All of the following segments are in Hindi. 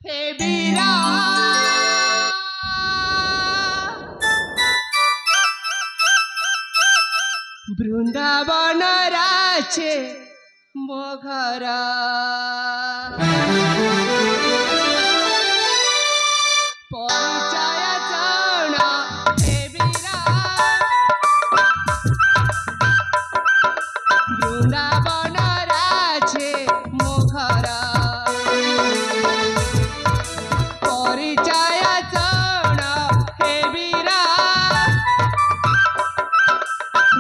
हे बीरा बृंदावन राचे मो घर परिचय जन हे बीरा बृंदावन राचे मो घर परिचय जन हे बीरा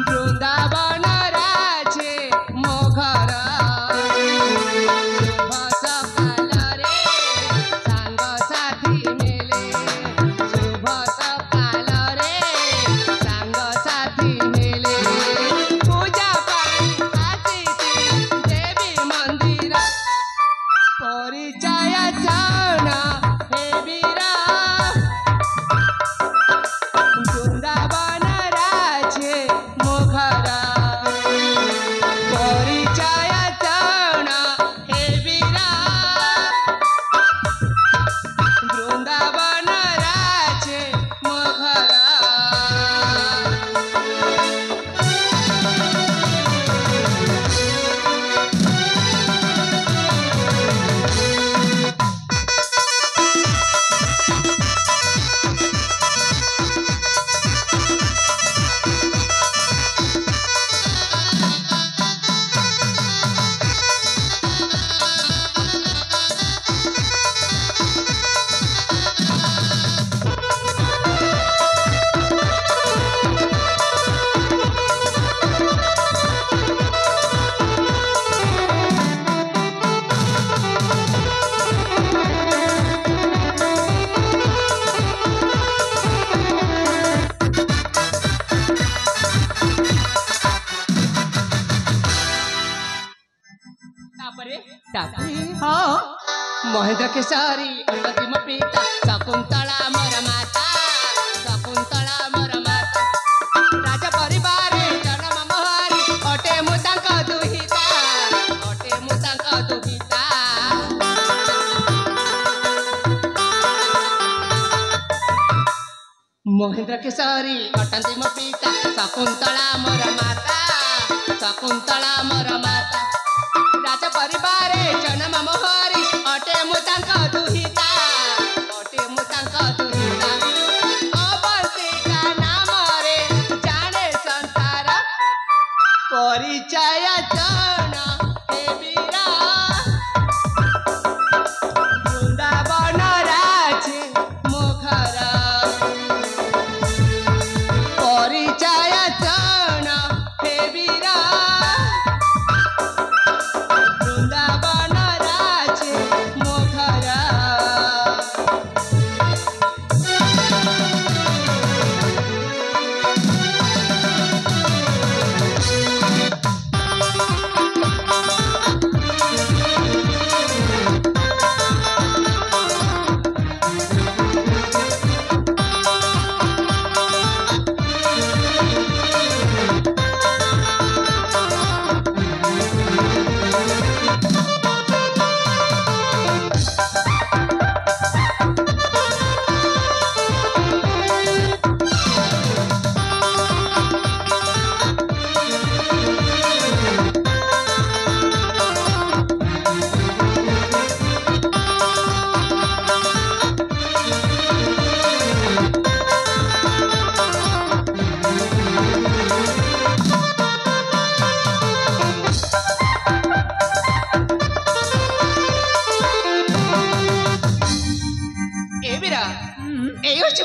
बृंदावन राजे मो घर शुभ सकाल रे सांग साथी मेले शुभ सकाल रे सांग साथी मेले पूजा पाई आसीती देवी मंदिर परिचय जन हे बीरा बृंदावन राजे मो घर परिचय जन हे बीरा बृंदावन राजे मो घर महेंद्र केसरी अंतिम पिता शकुंतला मोर माता शकुंतला मोर माता राजा परिवार जन्म मोहरी अटे मुतांक दुहिता अटे मुतांक दुहिता महेंद्र केसरी अंतिम पिता शकुंतला मोर माता शकुंतला मोर माता राजा परिवार जन्म मोहरी अटे मुतांक दुहिता अटे मुतांक दुहिता अवंतिका नाम रे जाने संसार परिचय जन हे बीरा बृंदावन राजे मो घर परिचय जन हे बीरा बृंदावन राजे मो घर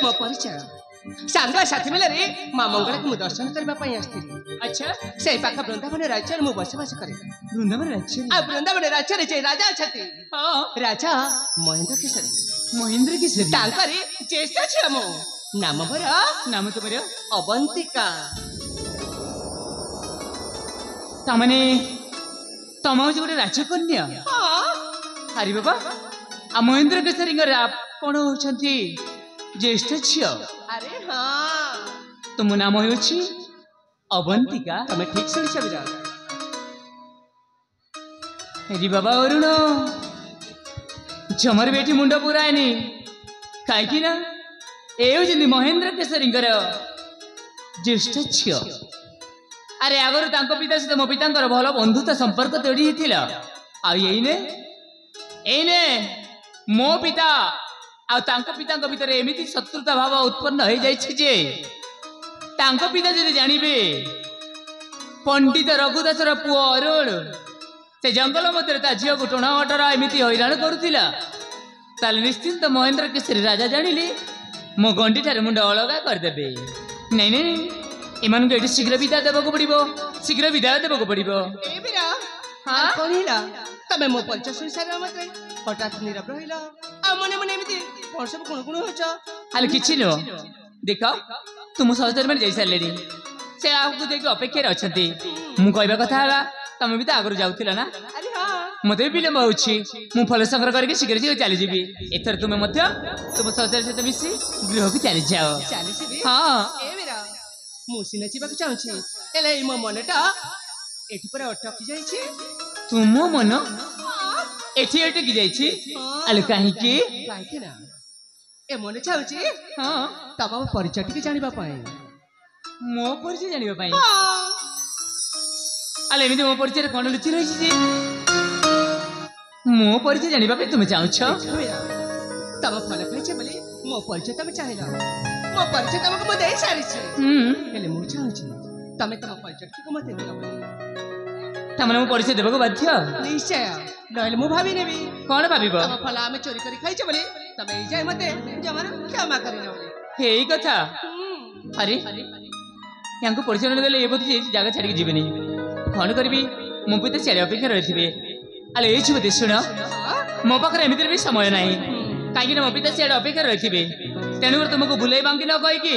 मो परिचय सांग साथी मेले रे माँ मंगला को दर्शन करने आसती। अच्छा से पाख वृंदावन राज्य में बसवास करे। वृंदावन राज्य वृंदावन राज्य रे राजा अच्छा राजा महेंद्र केसरी महेंद्र केसरी तांकरे ज्येष्ठ छे मो नाम भरा नाम तो भरा अवंतिका तमने तम हो गोटे राजकन्या। अरे बाबा आ महेंद्र केसरी कौन होती ज्येष्ठ झील। अरे हाँ तुम नाम हो अवंतिका तुम्हें ठीक शुणी बिरा। अरे बाबा अरुण जमर बेटी मुंड पुराएनी कहीं ना ये महेंद्र केसरी ज्येष्ठ झी अरे आगर पिता सहित मो पिता भल बंधुता संपर्क जोड़ी आईने मो पिता पिता भितर एमती शत्रुता भाव उत्पन्न हो जाए पिता जदि जानवे पंडित रघुदासर पुओ अरुण से जंगल मध्य झील को टोणा अटरा एमती हैरान करुला निश्चिंत महेंद्र केसरी राजा जानिले मो गंडी ठारे मुंड अलगा करदे नहीं नहीं इमान को शीघ्र विदा देवाक पड़ो शीघ्र विदाय देवाक पड़ो तमे मो परिचय सुनी सारा मत हठात नीरव रहिला आ मने मने एमिति कोन सब गुण गुण होछ हाल किछि नो देखो तुम सहचर में जाई सारलेनी से आपको देखि अपेक्षा रे अछंती मु कहबा कथा हला तमे भी त आगरु जाउथिला ना अरे हां मते विलंब होछि मु फल संग्रह करके शीघ्र शीघ्र चली जीबी एथर तुमे मध्य तुम सहचर सहित मिसी गृह को चली जाओ चली जीबी हां ए मेरा मु सिना जीवा को चाहछि एले मो मनटा एठी पर अटकी जाई छी तुम मन एठी अटकी जाई छी अल काहे की ना ए मन चाहछि हां तब परिचय टिके जानिबा पाए मो परिचय जानिबा पाए अले एमिति मो परिचय कोन लुचि रही छी मो परिचय जानिबा पे तुम चाहछ तब फल कहछे बोले मो परिचय तब चाहेला मो परिचय तब को दे सारी छी एले मु चाहछि तमे तब परिचय टिके मते दियो तमने मो परिचय देबको बाध्य निश्चय नहले मु भाबी नेबी कोन भाबिबो तब फल आमे चोरी करी खाइछे बोले तमे जाय मते जमर क्षमा करिना बोले हेई कथा अरे यांको परिचय न देले ए बती जागा छाडी के जीवेनी कोन करबी मो पिता सेरे अपेक्षा रहिथिबे अले ए छुबे सुन मो पाखरे एमितिर भी समय नाही काई मो पिता सेरे अपेक्षा रहिथिबे तेनु तुमको बुलाई बांकी न कहि की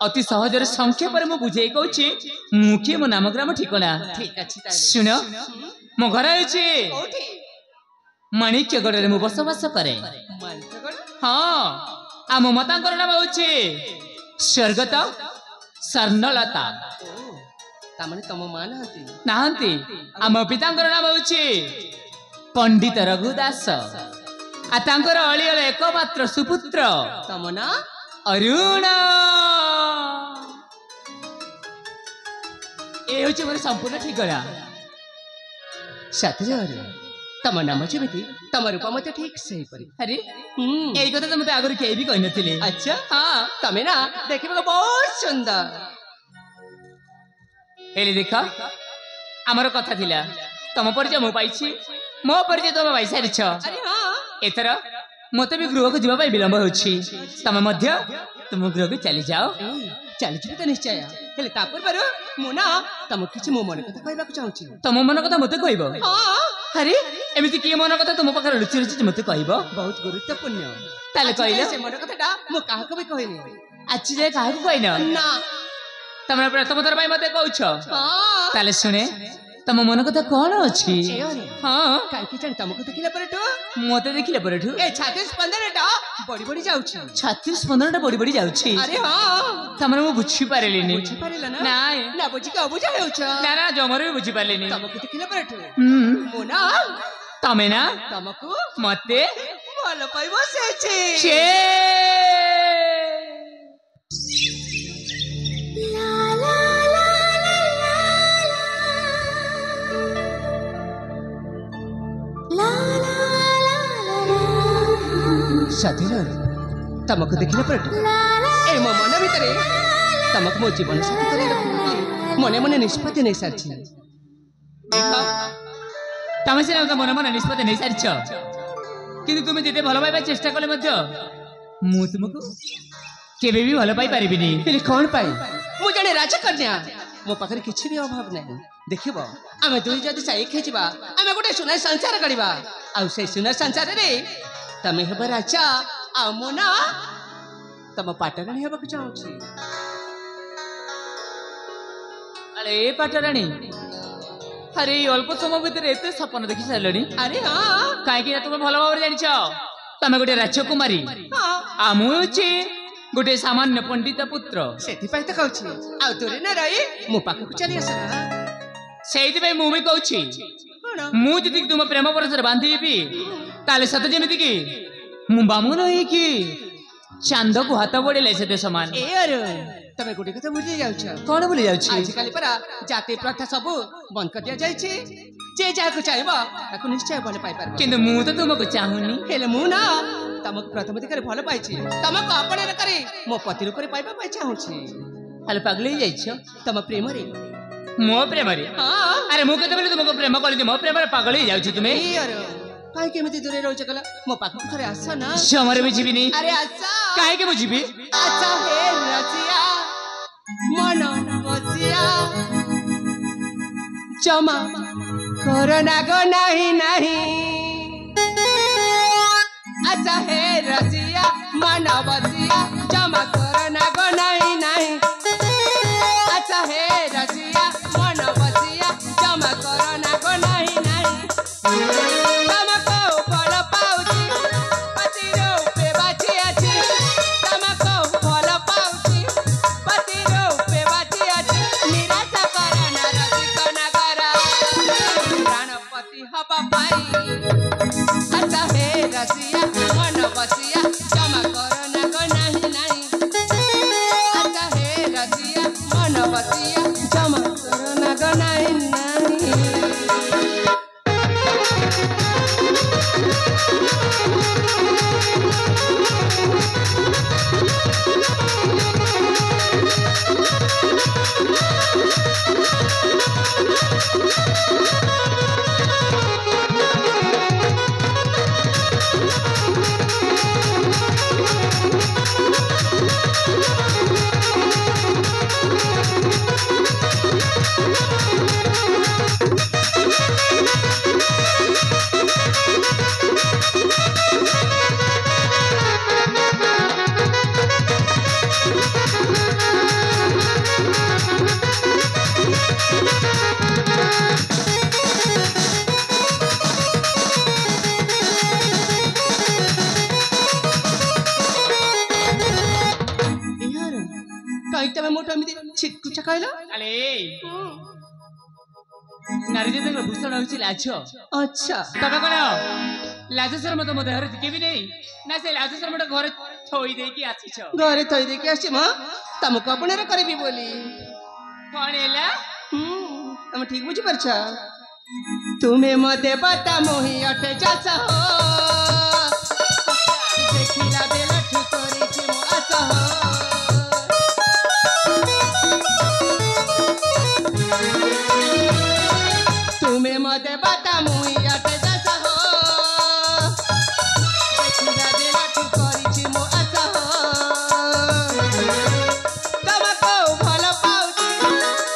अति सहज संक्षेप मु बुझे कहूँ मुखी मो नाम ग्राम ठिकना ठीक अच्छी सुन मो घर अच्छे माणिक्यगढ़ में बसवास करे हाँ आम माता नाम हूँ स्वर्गत स्वर्णलता तम मां नहांती आम पिता नाम हूँ पंडित रघुदास आर अलियल एकमात्र सुपुत्र तम ना अरुण ये हूँ मोर संपूर्ण ठिकना सतरे तम नाम जमी तम रूप मत ठीक सही परी अरे यही कथा तो मत आगु कहीं भी कही नी अच्छा हाँ तमें ना देखा बहुत सुंदर हेली देख आमर कथा थिला तम परिचय मु पाइछि मो परिचय तुम पाई सारिछ अरे हाँ एथर मते भी गृह को जीवा पाई विलंब होछि तम मध्य तुम गृह को चली जाओ चली जी तो निश्चय हेले तापर पर मु ना तम किछि मो मन कथा कहबा चाहूछि तम मन कथा मते कहबो हां अरे एमिति की मन कथा तुम पाखर लुचि लुचि मते कहबो बहुत गुरुत्वपूर्ण ताले कहले से मन कथाटा मु काहा को भी कहनी अच्छी जे काहा को कहना ना तमरा प्रथम थर पाई मते कहउछ हां ताले सुने तम मन कथा कोन अछि हां काई के जानि तमको देखिला परठो मते देखिला परठो ए छाती स्पंदनटा बड़ी बड़ी जाउछि छाती स्पंदनटा बड़ी बड़ी जाउछि अरे हां तमरा मु बुझी पारेलिनी बुझी पारेला ना नाय ना बुझी का बुझा हेउछ ना ना जमर भी बुझी पारेलिनी तमको देखिला परठो मोना तमे ना तमको मते भल पाई बसेछि छे साथीर तमको देखिला परठो ए मो मन भितरे तमको मो जीवन साथी करे रखि मने मने निष्पत्ति नै सारछि देखो तमे से मन मन निष्पत्ति नै सारछ किंतु तुम जेते भल पाइबा चेष्टा कले मध्य मु तुमको केबे भी भल पाई परिबिनी हेले कोन पाई मु जने राजकन्या मो पाखरे किछि भी अभाव नै देखिबो आमे दुई जदि साई खेजिबा आमे गोटे सुना संसार करिबा आ से सुना संसार रे तमे हेब राजा आ मोना तम पाटराणी हेबा को चाहूछि अरे पाटराणी अरे अल्प समय भीतर एते सपन देखि सारलनी अरे हां काहे कि तुम भल भाव जानिछ तमे गोटे राजकुमारी हां आ मु छी गोटे सामान्य पंडित पुत्र सेति पई त कहूछि आ तोरे न रही मो पाख को चली आसना सेति पई मु भी कहूछि मु जदि तुम प्रेम परसर बांधीबी ताले सत जेमिति कि मु बामन होइकी चांद को हाथ बड़े से समान ए अरे तमे गोटे कथा भूली जाउछ कौन बोली जाउछि आजकल परा जाति प्रथा सब बंद कर दिया जाइछि जे जाको चाहबा ताको निश्चय भले पाई पारबो किंतु मु तो तुमको चाहुनी हेले मु ना तमको प्रथम दिकर भले पाइछि तमको अपने करे मो पति रूप रे पाइबा पाइ चाहुछि हाल पागल ही जाइछ तम प्रेम रे मो प्रेम रे हां अरे मु केते बोली तुमको प्रेम कली मो प्रेम रे पागल ही जाउछि तुमे ए अरे काहे केमिति दूरे रहउछ कला मो पाखु थरे आस ना समर भी जीविनी अरे आसा काहे के मु जीवी आसा हे रसिया मन बसिया जमा कोरोना गो नहीं नहीं अच्छा हे रसिया मन बसिया जमा कोरोना गो नहीं नहीं अच्छा हे रसिया मन बसिया जमा कोरोना गो नहीं नहीं तमको फल पाउची पति रूपे बाची अछि तमको फल पाउची पति रूपे बाची अछि निराशा करना रसिक नगरा प्राणपति हबा पाई अच्छा हे रसिया मन बसिया जमा करना गो नहीं नहीं अच्छा हे रसिया मन बसिया जमा करना गो नहीं नहीं छिटकुचा कहला अरे नारी जन भूषण होछि लाज अच्छा तबे कोन लाज शर्म तो मो देहरे के भी नहीं ना से लाज शर्म घर थोई दे की आछि छ घरे थोई दे की आछि म तमको अपने रे करबी बोली कोन एला तम ठीक बुझी परछ तुम्हें मते बता मोही अटे जास हो देखिला बेला ठुकरी छी मो आस हो तुम्हें मते बता मोही अटे जास हो देखिला बेला ठुकरी छी मो आस हो तमको भल पाउची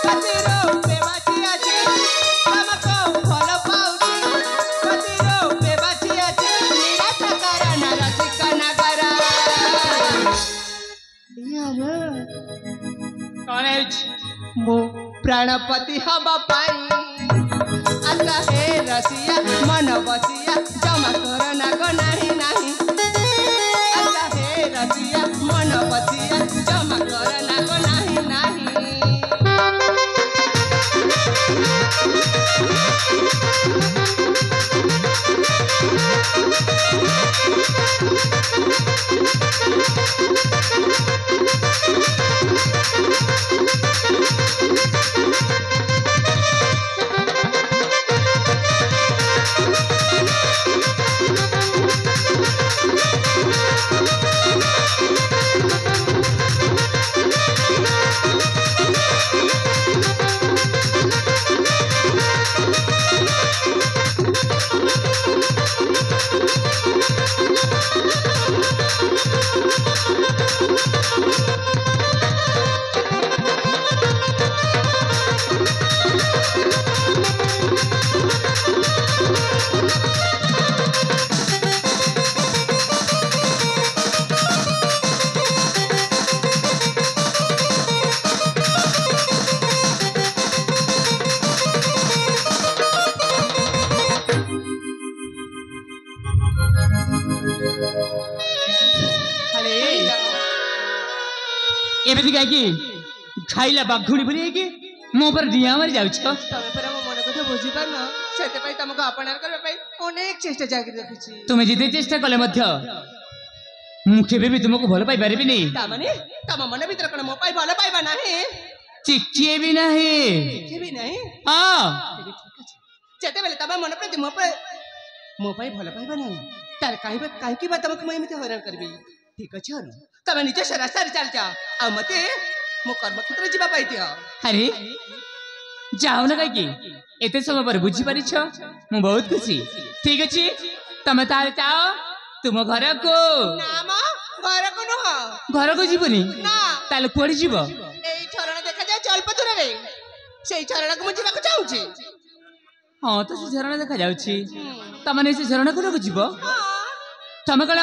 पति रूपे बाची अछि तमको भल पाउची पति रूपे बाची अछि निराशा करना रसिक नगरा यार कोन है मो प्राणपति हबा पाई आशा हे रसिया मन बसिया जमा करना गो नहीं नहीं आशा हे रसिया मन बसिया जमा करना गो नहीं नहीं एबेती गाय की खाइला बाघुड़ी बोली कि मो पर डिया मारी जाउछ तमे पर मो मन कथा बुझी पार न सेते पई तमको अपनार करबे पई अनेक चेष्टा जारी रखिछि तुम जिते चेष्टा कले मध्य मु केबे भी तुमको भल पाई पारिबिनी ता माने तम मन भीतर कोन मो पाई भल पाइबा नाही चिकिए भी नहीं केबे नाही हां तेबे ठीक अछि जते बेले तम मन प्रति मो पाई भल पाइबा नाही तार काई की बात तमक मैं एमिते हैरान करबी ठीक अछि हरु तमे निज से रास्ता रे चल जा आ मते मो कर्म क्षेत्र जीवा पाई दियो अरे जाओ ना कहीं एते समय पर बुझी पारी छ मु बहुत खुशी ठीक अछि तमे ताले जाओ तुम घर को ना मा घर को न घर को जीवनी ना ताले कोड़ी जीव एई झरना देखा जाय जलपतुर रे सेई झरना को मु जीवा को चाहूची हां तो से झरना देखा जाउची तमने से झरना को जीव तमे कण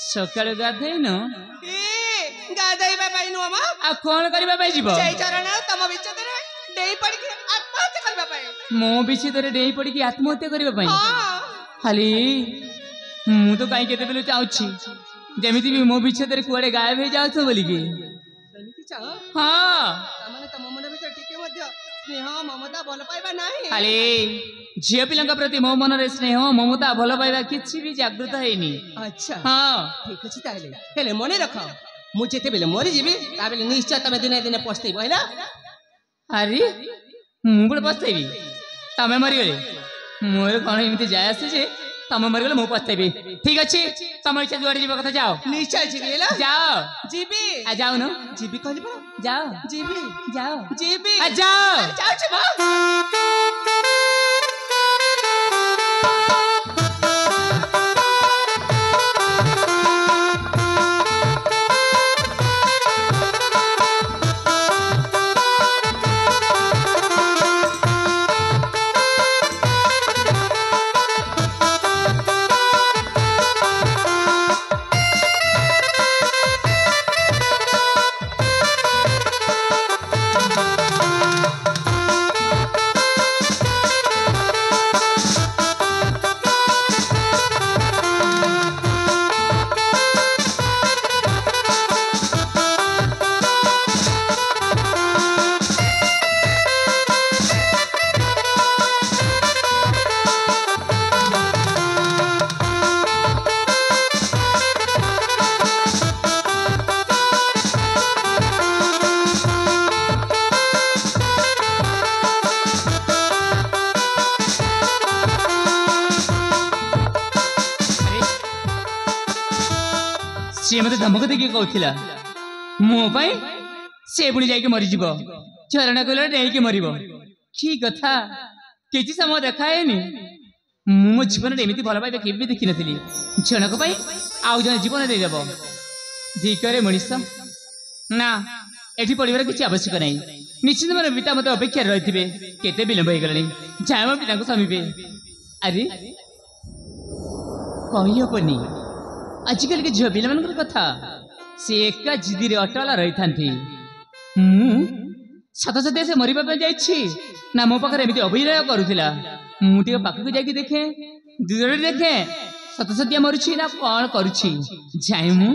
सकाळ गाधै न गाधैबा पाई नु मा आ कोन करबा पाई जीव सेई झरना तम बिचते रे डेई पड़ी के आत्महत्या करबा पाई मो बिचित रे डेई पड़ी के आत्महत्या करबा पाई हां खाली मु तो काई केते बेलु चाउची जेमिति भी मो बिचित रे कुआडे गायब हो जाउ तो बोली के सेमिति चाह हां तमने तम मन भीतर टिके मध्य स्नेह ममता भल पाइबा नाही खाली झियो पिलंका प्रति मो मन रे स्नेह ममता भल पाइबा किछि भी जागृत हैनी अच्छा हां ठीक अछि ताले हेले मने रख मु जेते बेले मरि जीबी ता बेले निश्चय तमे दिने दिने पछतै बहिला अरे मु बड़ पछतैबी तमे मरि गले मोर कोन एमिति जाय आसे जे तमे मरि गले मु पछतैबी ठीक अछि तमे इच्छा जुआड़ी जीव कथा जाओ निश्चय जीबी हेला जाओ जीबी आ जाओ न जीबी कहलिबो जाओ जीबी जाओ जीबी आ जाओ जाउ छी बा सी मत धमक देखिए कहला मो पाई से पुणी जाके मरी जीव झरना कोल डेईके मरिब की कथा किछि समय देखाएनी मु मो जीवन एमती भल पाइबा केबे देखि नथिली जनक पाई आउ जन जीवन दे देबो धिकरे मनीष ना एठी पड़िबार किछि आवश्यक नै निश्चित मन पिता मते अपेक्षा रहिथिबे केते विलंब हो गलनी जाय मो पिता को समीपे अरे कहियो पनी आजकल के झियो पिलाମାନଙ୍କର କଥା से एका जिदी रे अटला रही थांती मु सत सत से मरिबा पे जाईछि ना मो पाखरे एमिति अभिनय करूथिला मु टिके पाखకు जाकी देखे दूर देखे सत सतिया मरुछि ना कोन करूछि जाय मु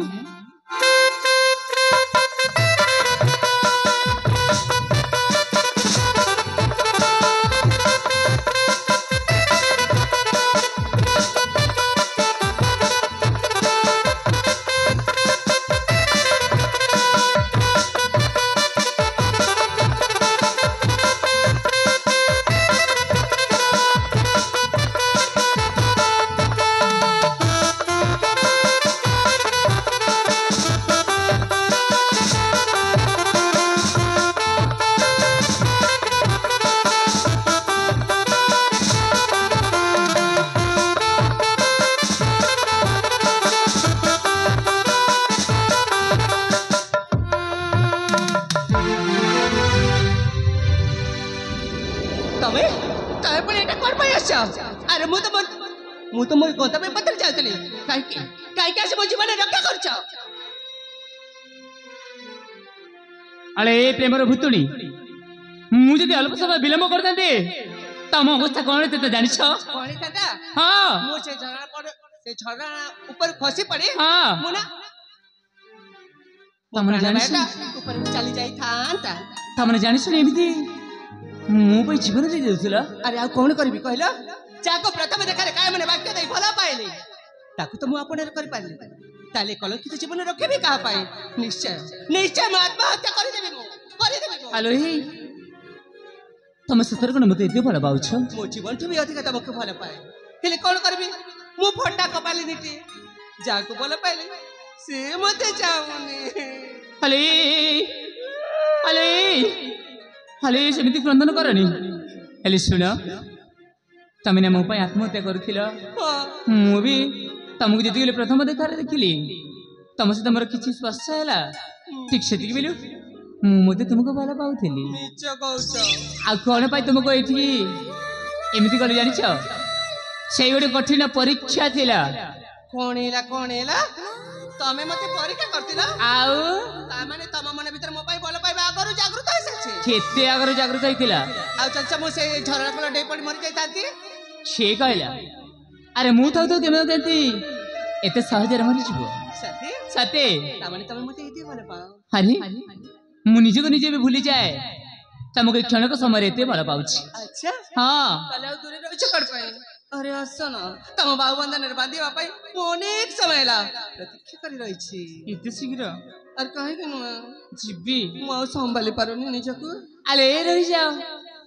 अरे मु तो मोर गंतव्य पत्र जाउतली काई के से मो जीवन रक्षा करछ अरे प्रेमर भूतुणी मु जदि अल्प समय विलंब करतांते तम अवस्था कोन ते जानि छ कोन था हां मु से झरना ऊपर खसी पड़े हां मु ना तमने जानि छ ऊपर चली जाई थांता तमने जानि छ एमिति मु पे जीवन दे देउथला अरे आ कोन करबी कहलो जाको प्रथम देखारे काय मने वाक्य देई भला पाइली ताकू तो मु आपणर कर पाइली ताले कलंकित जीवन रखेबी कहा पाए निश्चय निश्चय मैं आत्महत्या कर देबी मु हेलो ही तुम सतर कोन मते एते भला पाउछ मो जीवन ठु भी अधिक तमके भला पाए हेले कोन करबी मु फटा कपाली नीति जाको भला पाइली से मते चाहुनी हले हले हले सेमिति क्रंदन करनी हेले सुन तमे ने मो पय आत्महत्या करथिल मु भी तमको जति प्रथम देखा देखिली तुम से तुम किसी स्पर्श है ठीक से बोलू मुझे तुमको भल पाऊली आ कौन पाई तुमको ये एमती कल जान से गोटे कठिन परीक्षा थिला कौन है तमे मते परीक्षा करतिला आउ ता माने तम मन भीतर मो पाई भल पाइबा आगरु जागृत होई सछि केते आगरु जागृत होइतिला आ चचा मो से झरना कोला डे पड़ी मर जाई तांती छे कहला अरे मु तो केमे केती एते सहज रे मरि जीवो सते सते ता माने तमे मते एते भल पाओ अरे मु निजे को निजे भी भूली जाए तुमको क्षण को समय एते भल पाउछि अच्छा हां तले दूरे रहिछ कर पाई अरे असन तम बाबू बंधन रे बांधीबा पाई अनेक समय ला प्रतीक्षा करी रहिछि इते शीघ्र अरे काहे के न जीबी मु संभाली पारुनी निजको अले रहि जाओ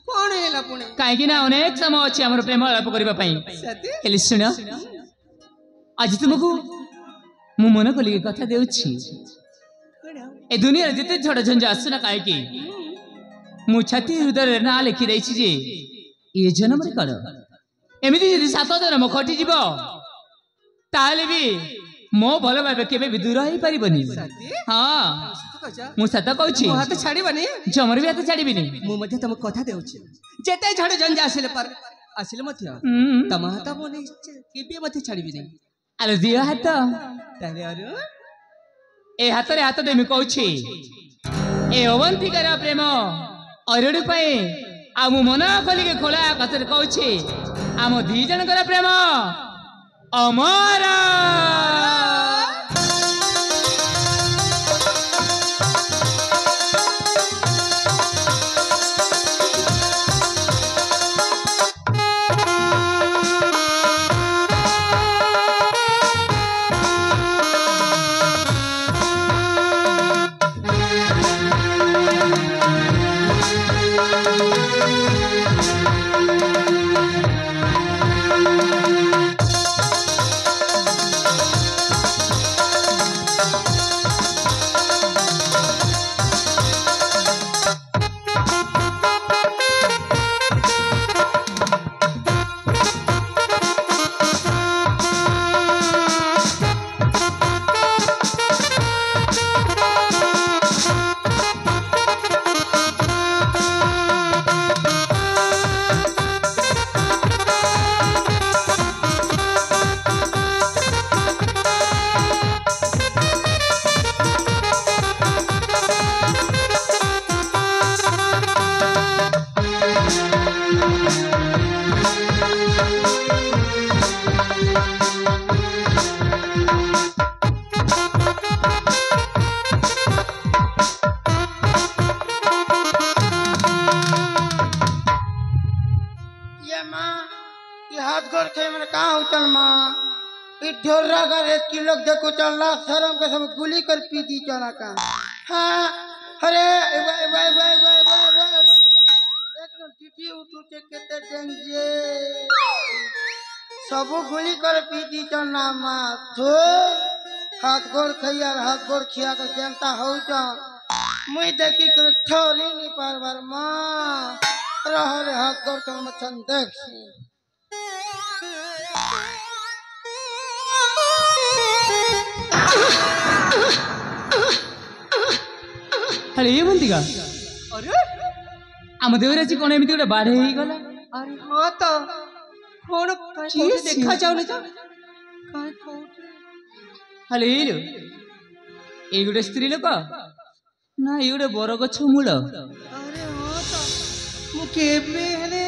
कौन है पुणे कहीं ना अनेक समय अच्छे आम प्रेम आलाप करने सुन आज तुमको मु मन कल कथा दे दुनिया जिते झड़ झंझा आसुना कहीं मु छाती हृदय ना लिखी जे ये जन्म कल एमती जब 7 जन्म खटिज ताले भी मो भल भाव के दूर हो पारबनी हाँ मु सत कहूँ हाथ छाड़बनी जमर भी हाथ छाड़बी मुझे तुम कथा देउछि जेते झड़ झंझा आसिले पर आसिले मध्य तम हाथ मो केबे मते छाड़बी नहीं आलो दियो हाथ ताले अरु ए हाथ रे हाथ देमी कहूछि ए अवंतिकर प्रेम अरुड़ पाए आ मु मन खोली के खोला कथरे कहूछि आम दी जनकर प्रेम अमर शर्म के सब गुली कर पी दी चना का हाँ अरे देख न टीटी उठू के केते डेंजे सब गुली कर पी दी चना मा थो हाथ गोड़ खैया हाथ गोड़ खिया के जनता हो जा मुई देखी के ठोरी नहीं पार बार मां रह रे हाथ गोड़ के मछन देख अरे ये बोलती का अरे आम देवराजी कौन एमती गोटे बाढ़ हो गला अरे हाँ तो कौन कहीं देखा जाऊनी तो कहीं कोठी हले ये गोटे स्त्री लोक ना ये गोटे बर गछ मूल अरे हाँ तो मु केबे हेले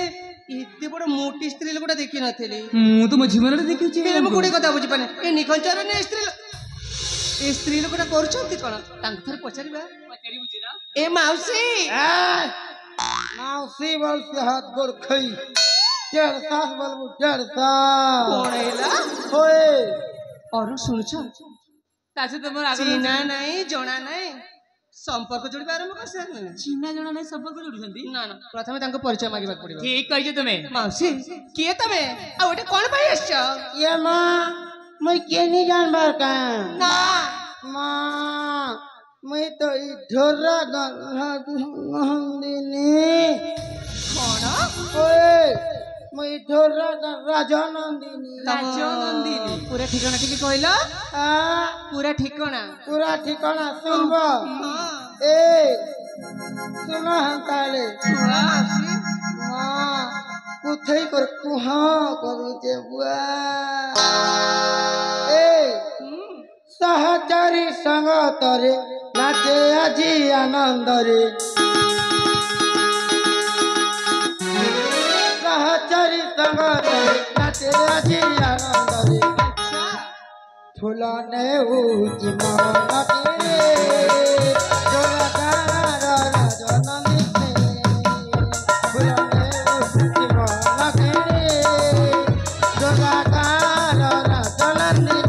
इते बड़ मोटी स्त्री लोकटा देखि नथेली मु तो मो जीवन रे देखि छी हेले मु कोडे कथा बुझी पाने ए निखंचर ने स्त्री लोकटा करछंती कोन तांक थरे पचारिबा पचारि बुझी ना ए माउसी माउसी बोल से हाथ गोड़ खई डेढ़ सास बोलबू 1.5 कोण हैला होए और सुनछ ତାସେ ତମର ଆଗ ଚିହ୍ନା ନାହିଁ ଜଣା ନାହିଁ ସମ୍ପର୍କ ଯୋଡ଼ିବା ଆରମ୍ଭ କରିସାରିଲେଣି ଚିହ୍ନା ଜଣା ନାହିଁ ସମ୍ପର୍କ ଯୋଡୁଛନ୍ତି ନା ନା ପ୍ରଥମେ ତାଙ୍କ ପରିଚୟ ମାଗିବାକୁ ପଡିବ ଠିକ କହିଛ ତମେ ମାଉସୀ କିଏ ତମେ ଆଉ ଏଠି କଣ ପାଇଁ ଆସିଛ ये माँ मैं के नहीं जानबार का ନା माँ मैं तो ई ढोरा नंदिनी କଣ ओए मैं ई ढोरा राजा नंदिनी ରାଜନନ୍ଦିନୀ ପୁରା ଠିକଣା ଟିକେ କହିଲ आ ପୁରା ଠିକଣା पूरा ठिकाना सुनबो ए सुनो हम ताले ମାଉସୀ माँ कुथई कर कुहा करू जे बुआ ए सहचरी संग तरे नाचे আজি आनंद रे सहचरी संग तरे नाचे আজি आनंद रे ଆଚ୍ଛା फुलाने उची मानके जोरादार राजनंदी फुलाने उची मानके जोरादार राजनंदी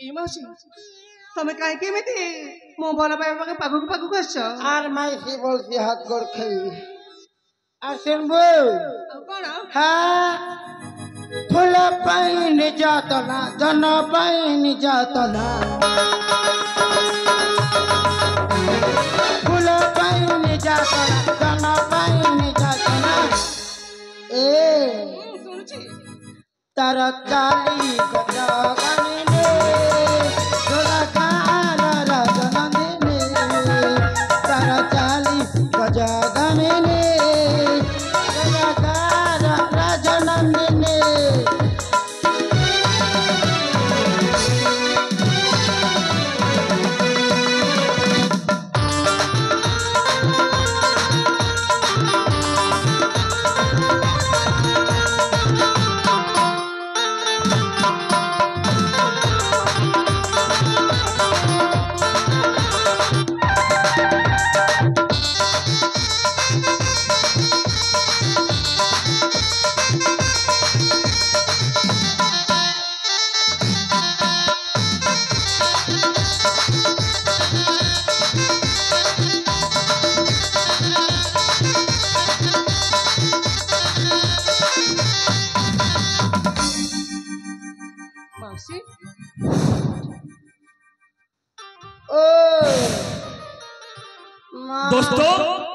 ଏ ମାଉସୀ ତମେ କାହିଁକି ଏମିତି ମୋ ଭଲ ପାଇବା ପାଖକୁ ପାଖକୁ ଆସିଛ আর মাইসি বলছি হাত গড় খাই আর শুনবো ଆଉ କଣ হ্যাঁ ফুল পাই নির্যাতনা জন পাই নির্যাতনা ফুল পাই নির্যাতনা জন পাই নির্যাতনা এ ଶୁଣୁଛି তার কালি গজগামিনে জোড়াকার রাজনন্দিনী তার চালি গজগামিনে জোড়াকার রাজনন্দিনী ମାଉସୀ ओ माँ दोस्तों